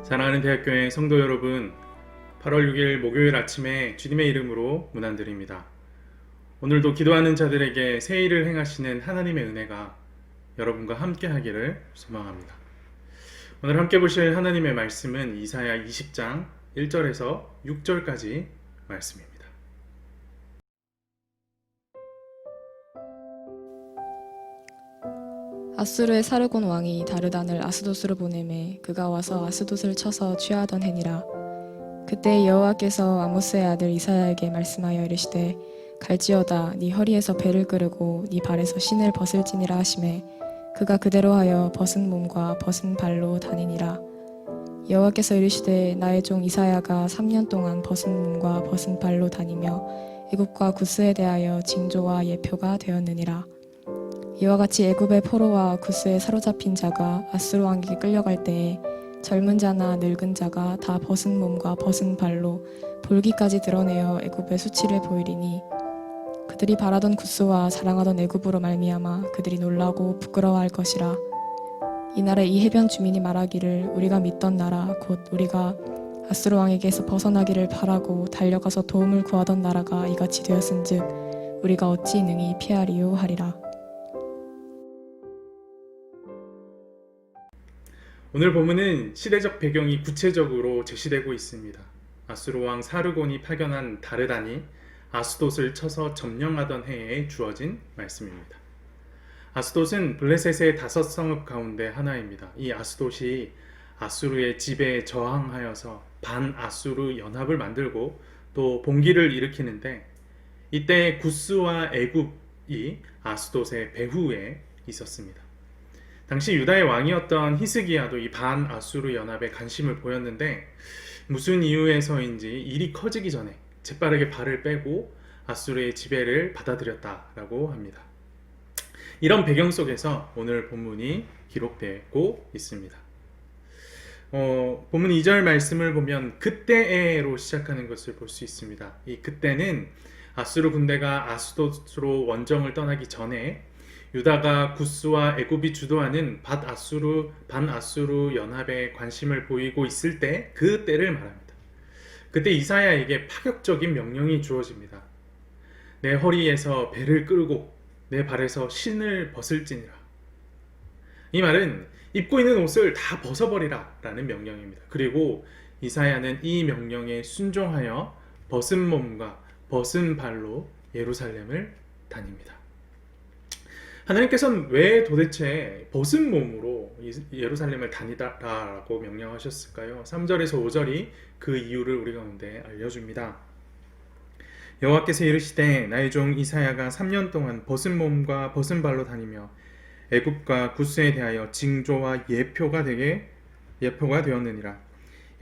사랑하는 대학교의 성도 여러분, 8월 6일 목요일 아침에 주님의 이름으로 문안드립니다. 오늘도 기도하는 자들에게 새 일을 행하시는 하나님의 은혜가 여러분과 함께 하기를 소망합니다. 오늘 함께 보실 하나님의 말씀은 이사야 20장 1절에서 6절까지 말씀입니다. 아수르의 사르곤 왕이 다르단을 아스돗으로 보내매 그가 와서 아스돗을 쳐서 취하던 해니라. 그때 여호와께서 아모스의 아들 이사야에게 말씀하여 이르시되 갈지어다 네 허리에서 배를 끄르고 네 발에서 신을 벗을지니라 하시매 그가 그대로 하여 벗은 몸과 벗은 발로 다니니라. 여호와께서 이르시되 나의 종 이사야가 3년 동안 벗은 몸과 벗은 발로 다니며 애굽과 구스에 대하여 징조와 예표가 되었느니라. 이와 같이 애굽의 포로와 구스에 사로잡힌 자가 아수르 왕에게 끌려갈 때에 젊은 자나 늙은 자가 다 벗은 몸과 벗은 발로 볼기까지 드러내어 애굽의 수치를 보이리니 그들이 바라던 구스와 자랑하던 애굽으로 말미암아 그들이 놀라고 부끄러워할 것이라. 이날에 이 해변 주민이 말하기를 우리가 믿던 나라 곧 우리가 아수르 왕에게서 벗어나기를 바라고 달려가서 도움을 구하던 나라가 이같이 되었은즉 우리가 어찌 능히 피하리요 하리라. 오늘 본문은 시대적 배경이 구체적으로 제시되고 있습니다. 아수르 왕 사르곤이 파견한 다르단이 아스돗을 쳐서 점령하던 해에 주어진 말씀입니다. 아스돗은 블레셋의 5성읍 가운데 하나입니다. 이 아스돗이 아수르의 지배에 저항하여서 반아수르 연합을 만들고 또 봉기를 일으키는데 이때 구스와 애굽이 아스돗의 배후에 있었습니다. 당시 유다의 왕이었던 히스기야도 이 반아수르 연합에 관심을 보였는데 무슨 이유에서인지 일이 커지기 전에 재빠르게 발을 빼고 아수르의 지배를 받아들였다라고 합니다. 이런 배경 속에서 오늘 본문이 기록되고 있습니다. 본문 2절 말씀을 보면 그때에로 시작하는 것을 볼 수 있습니다. 이 그때는 아수르 군대가 아스돗으로 원정을 떠나기 전에 유다가 구스와 애굽이 주도하는 반아수르 연합에 관심을 보이고 있을 때 그 때를 말합니다. 그때 이사야에게 파격적인 명령이 주어집니다. 내 허리에서 배를 끌고 내 발에서 신을 벗을지니라. 이 말은 입고 있는 옷을 다 벗어버리라 라는 명령입니다. 그리고 이사야는 이 명령에 순종하여 벗은 몸과 벗은 발로 예루살렘을 다닙니다. 하나님께서는 왜 도대체 벗은 몸으로 예루살렘을 다니라라고 명령하셨을까요? 3절에서 5절이 그 이유를 우리 가운데 알려줍니다. 여호와께서 이르시되 나의 종 이사야가 3년 동안 벗은 몸과 벗은 발로 다니며 애굽과 구스에 대하여 징조와 예표가 되었느니라.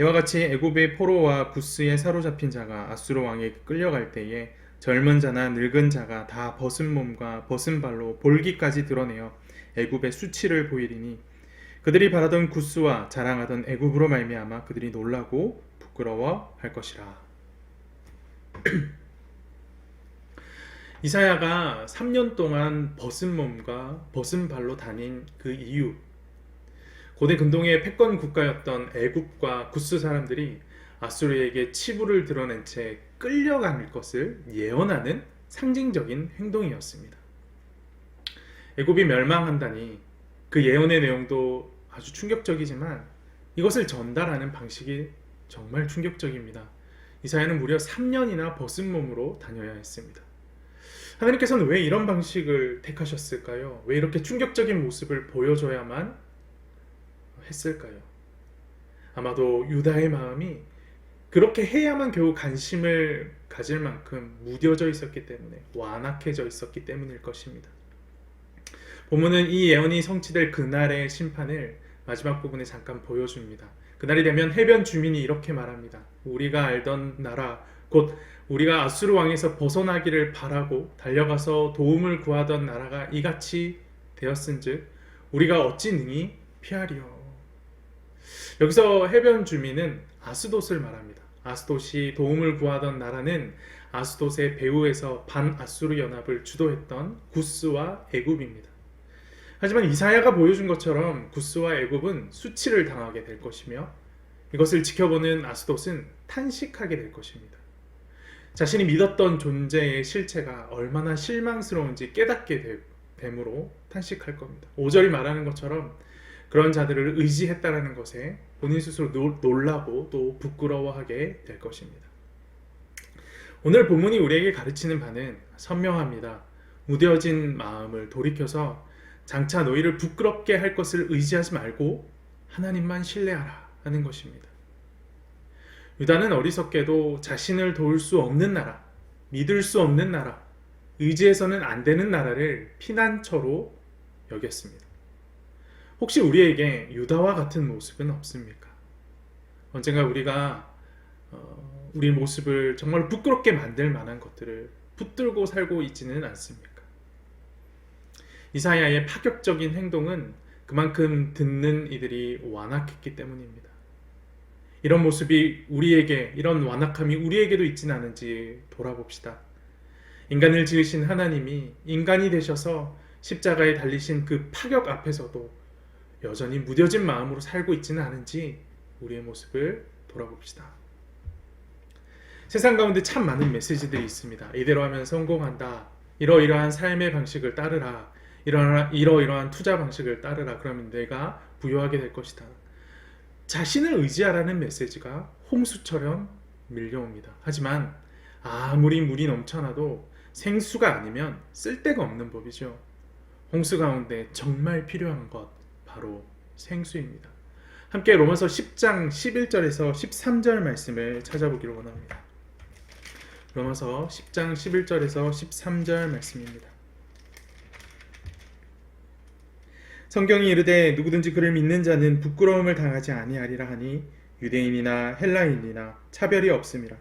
이와 같이 애굽의 포로와 구스에 사로잡힌 자가 아수르 왕에게 끌려갈 때에 젊은 자나 늙은 자가 다 벗은 몸과 벗은 발로 볼기까지 드러내어 애굽의 수치를 보이리니 그들이 바라던 구스와 자랑하던 애굽으로 말미암아 그들이 놀라고 부끄러워할 것이라. 이사야가 3년 동안 벗은 몸과 벗은 발로 다닌 그 이유, 고대 근동의 패권 국가였던 애굽과 구스 사람들이 아수르에게 치부를 드러낸 채 끌려갈 것을 예언하는 상징적인 행동이었습니다. 애굽이 멸망한다니 그 예언의 내용도 아주 충격적이지만 이것을 전달하는 방식이 정말 충격적입니다. 이사야는 무려 3년이나 벗은 몸으로 다녀야 했습니다. 하나님께서는 왜 이런 방식을 택하셨을까요? 왜 이렇게 충격적인 모습을 보여줘야만 했을까요? 아마도 유다의 마음이 그렇게 해야만 겨우 관심을 가질 만큼 무뎌져 있었기 때문에, 완악해져 있었기 때문일 것입니다. 본문은 이 예언이 성취될 그날의 심판을 마지막 부분에 잠깐 보여줍니다. 그날이 되면 해변 주민이 이렇게 말합니다. 우리가 알던 나라, 곧 우리가 아수르 왕에서 벗어나기를 바라고 달려가서 도움을 구하던 나라가 이같이 되었은즉 우리가 어찌 능히 피하리요. 여기서 해변 주민은 아스돗을 말합니다. 아스돗이 도움을 구하던 나라는 아스돗의 배후에서 반아수르 연합을 주도했던 구스와 애굽입니다. 하지만 이사야가 보여준 것처럼 구스와 애굽은 수치를 당하게 될 것이며 이것을 지켜보는 아스돗은 탄식하게 될 것입니다. 자신이 믿었던 존재의 실체가 얼마나 실망스러운지 깨닫게 됨으로 탄식할 겁니다. 5절이 말하는 것처럼 그런 자들을 의지했다라는 것에 본인 스스로 놀라고 또 부끄러워하게 될 것입니다. 오늘 본문이 우리에게 가르치는 바는 선명합니다. 무뎌진 마음을 돌이켜서 장차 너희를 부끄럽게 할 것을 의지하지 말고 하나님만 신뢰하라 하는 것입니다. 유다는 어리석게도 자신을 도울 수 없는 나라, 믿을 수 없는 나라, 의지해서는 안 되는 나라를 피난처로 여겼습니다. 혹시 우리에게 유다와 같은 모습은 없습니까? 언젠가 우리가 우리 모습을 정말 부끄럽게 만들 만한 것들을 붙들고 살고 있지는 않습니까? 이사야의 파격적인 행동은 그만큼 듣는 이들이 완악했기 때문입니다. 이런 모습이 이런 완악함이 우리에게도 있지는 않은지 돌아봅시다. 인간을 지으신 하나님이 인간이 되셔서 십자가에 달리신 그 파격 앞에서도 여전히 무뎌진 마음으로 살고 있지는 않은지 우리의 모습을 돌아봅시다. 세상 가운데 참 많은 메시지들이 있습니다. 이대로 하면 성공한다. 이러이러한 삶의 방식을 따르라. 이러이러한 투자 방식을 따르라. 그러면 내가 부유하게 될 것이다. 자신을 의지하라는 메시지가 홍수처럼 밀려옵니다. 하지만 아무리 물이 넘쳐나도 생수가 아니면 쓸데가 없는 법이죠. 홍수 가운데 정말 필요한 것 바로 생수입니다. 함께 로마서 10장 11절에서 13절 말씀을 찾아보기를 원합니다. 로마서 10장 11절에서 13절 말씀입니다. 성경이 이르되 누구든지 그를 믿는 자는 부끄러움을 당하지 아니하리라 하니 유대인이나 헬라인이나 차별이 없음이라.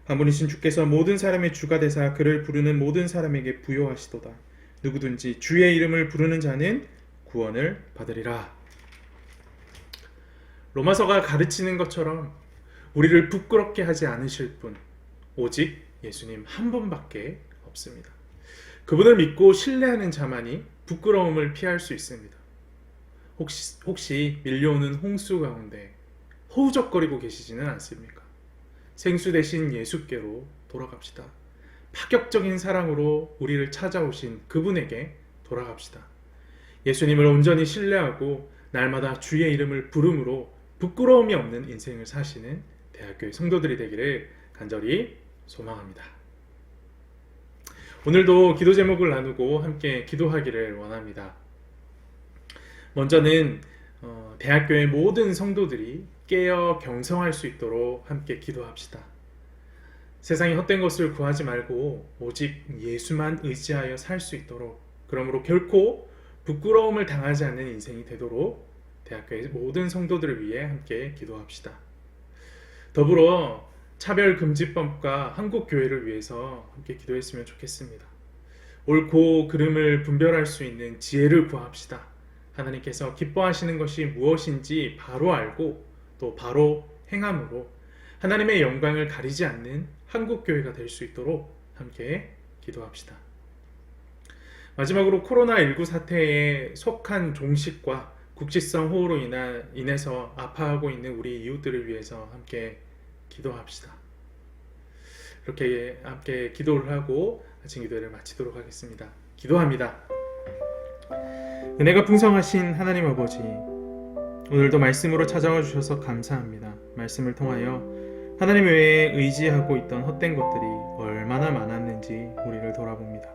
반분이신 주께서 모든 사람의 주가 되사 그를 부르는 모든 사람에게 부요하시도다. 누구든지 주의 이름을 부르는 자는 구원을 받으리라. 로마서가 가르치는 것처럼 우리를 부끄럽게 하지 않으실 분 오직 예수님 한 분밖에 없습니다. 그분을 믿고 신뢰하는 자만이 부끄러움을 피할 수 있습니다. 혹시 밀려오는 홍수 가운데 허우적거리고 계시지는 않습니까? 생수 대신 예수께로 돌아갑시다. 파격적인 사랑으로 우리를 찾아오신 그분에게 돌아갑시다. 예수님을 온전히 신뢰하고 날마다 주의 이름을 부름으로 부끄러움이 없는 인생을 사시는 대학교의 성도들이 되기를 간절히 소망합니다. 오늘도 기도 제목을 나누고 함께 기도하기를 원합니다. 먼저는 대학교의 모든 성도들이 깨어 경성할 수 있도록 함께 기도합시다. 세상의 헛된 것을 구하지 말고 오직 예수만 의지하여 살 수 있도록, 그러므로 결코 부끄러움을 당하지 않는 인생이 되도록 대학교의 모든 성도들을 위해 함께 기도합시다. 더불어 차별금지법과 한국교회를 위해서 함께 기도했으면 좋겠습니다. 옳고 그름을 분별할 수 있는 지혜를 구합시다. 하나님께서 기뻐하시는 것이 무엇인지 바로 알고 또 바로 행함으로 하나님의 영광을 가리지 않는 한국교회가 될 수 있도록 함께 기도합시다. 마지막으로 코로나19 사태에 속한 종식과 국지성 호우로 인해서 아파하고 있는 우리 이웃들을 위해서 함께 기도합시다. 이렇게 함께 기도를 하고 아침 기도를 마치도록 하겠습니다. 기도합니다. 은혜가 풍성하신 하나님 아버지, 오늘도 말씀으로 찾아와 주셔서 감사합니다. 말씀을 통하여 하나님 외에 의지하고 있던 헛된 것들이 얼마나 많았는지 우리를 돌아봅니다.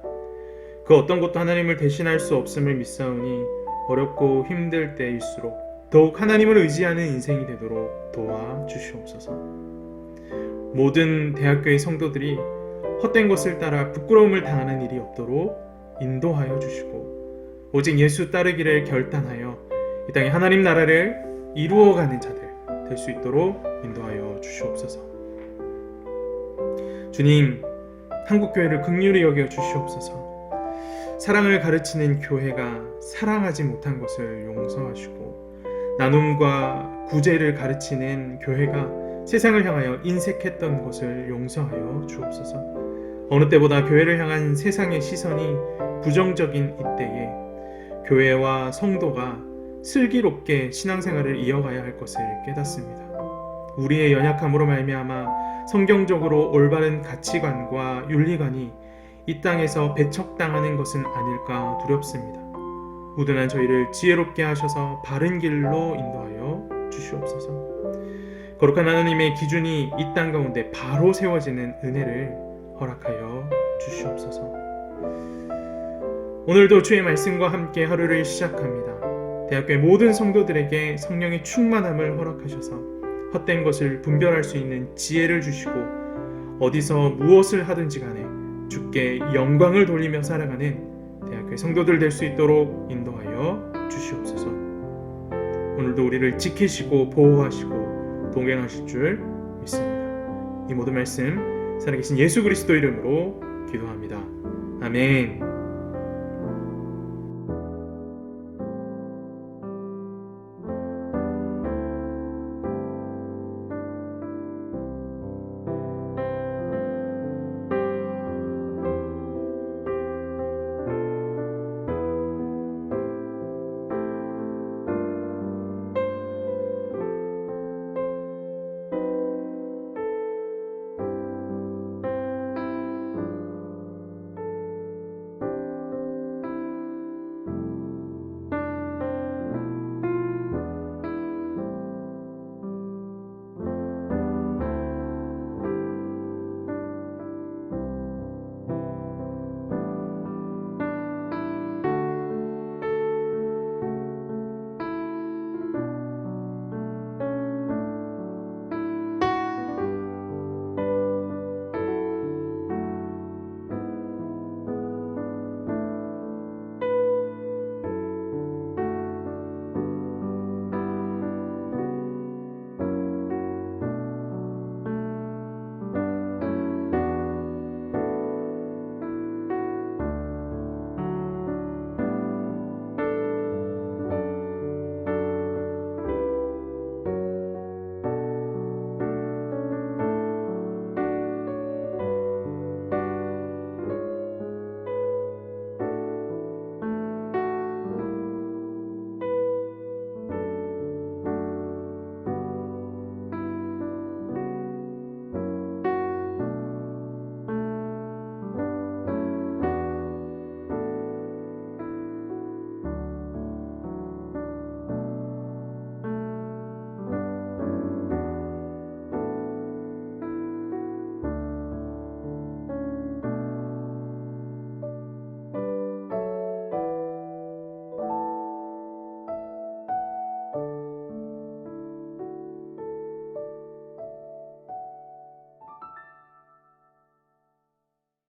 그 어떤 것도 하나님을 대신할 수 없음을 믿사오니 어렵고 힘들 때일수록 더욱 하나님을 의지하는 인생이 되도록 도와주시옵소서. 모든 대학교의 성도들이 헛된 것을 따라 부끄러움을 당하는 일이 없도록 인도하여 주시고 오직 예수 따르기를 결단하여 이 땅에 하나님 나라를 이루어가는 자들 될 수 있도록 인도하여 주시옵소서. 주님, 한국교회를 긍휼히 여겨 주시옵소서. 사랑을 가르치는 교회가 사랑하지 못한 것을 용서하시고 나눔과 구제를 가르치는 교회가 세상을 향하여 인색했던 것을 용서하여 주옵소서. 어느 때보다 교회를 향한 세상의 시선이 부정적인 이때에 교회와 성도가 슬기롭게 신앙생활을 이어가야 할 것을 깨닫습니다. 우리의 연약함으로 말미암아 성경적으로 올바른 가치관과 윤리관이 이 땅에서 배척당하는 것은 아닐까 두렵습니다. 우둔한 저희를 지혜롭게 하셔서 바른 길로 인도하여 주시옵소서. 거룩한 하나님의 기준이 이 땅 가운데 바로 세워지는 은혜를 허락하여 주시옵소서. 오늘도 주의 말씀과 함께 하루를 시작합니다. 대학교의 모든 성도들에게 성령의 충만함을 허락하셔서 헛된 것을 분별할 수 있는 지혜를 주시고 어디서 무엇을 하든지 간에 주께 영광을 돌리며 살아가는 대학교의 성도들 될 수 있도록 인도하여 주시옵소서. 오늘도 우리를 지키시고 보호하시고 동행하실 줄 믿습니다. 이 모든 말씀 살아계신 예수 그리스도 이름으로 기도합니다. 아멘.